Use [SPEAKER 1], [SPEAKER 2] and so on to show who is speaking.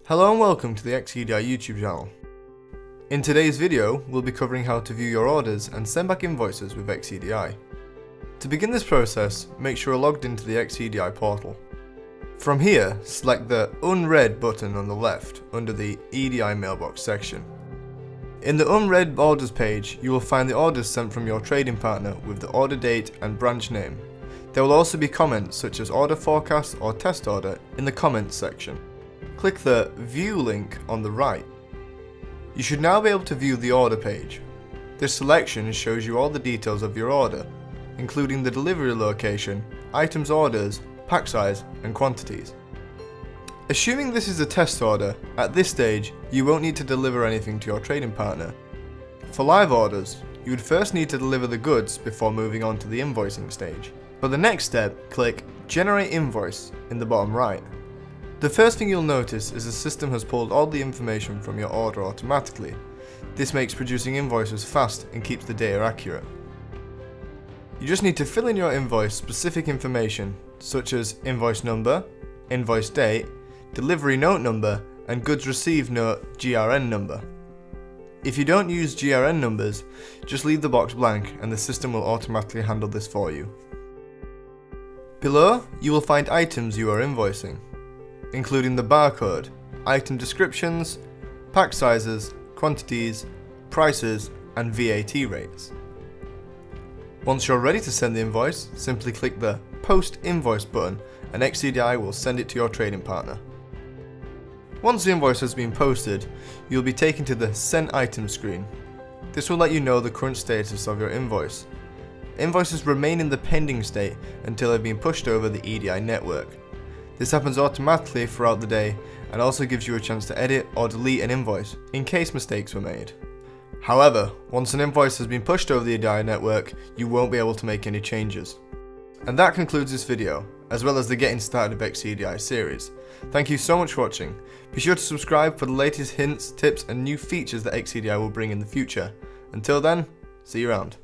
[SPEAKER 1] Hello and welcome to the XEDI YouTube channel. In today's video, we'll be covering how to view your orders and send back invoices with XEDI. To begin this process, make sure you're logged into the XEDI portal. From here, select the Unread button on the left under the EDI mailbox section. In the Unread Orders page, you will find the orders sent from your trading partner with the order date and branch name. There will also be comments such as order forecast or test order in the comments section. Click the View link on the right. You should now be able to view the order page. This selection shows you all the details of your order, including the delivery location, items orders, pack size, and quantities. Assuming this is a test order, at this stage you won't need to deliver anything to your trading partner. For live orders, you would first need to deliver the goods before moving on to the invoicing stage. For the next step, click Generate Invoice in the bottom right. The first thing you'll notice is the system has pulled all the information from your order automatically. This makes producing invoices fast and keeps the data accurate. You just need to fill in your invoice specific information such as invoice number, invoice date, delivery note number, and goods received note GRN number. If you don't use GRN numbers, just leave the box blank and the system will automatically handle this for you. Below, you will find items you are invoicing, including the barcode, item descriptions, pack sizes, quantities, prices, and VAT rates. Once you're ready to send the invoice, simply click the Post Invoice button and XEDI will send it to your trading partner. Once the invoice has been posted, you'll be taken to the Send Item screen. This will let you know the current status of your invoice. Invoices remain in the pending state until they've been pushed over the EDI network. This happens automatically throughout the day and also gives you a chance to edit or delete an invoice in case mistakes were made. However, once an invoice has been pushed over the EDI network, you won't be able to make any changes. And that concludes this video, as well as the Getting Started with XEDI series. Thank you so much for watching. Be sure to subscribe for the latest hints, tips and new features that XEDI will bring in the future. Until then, see you around.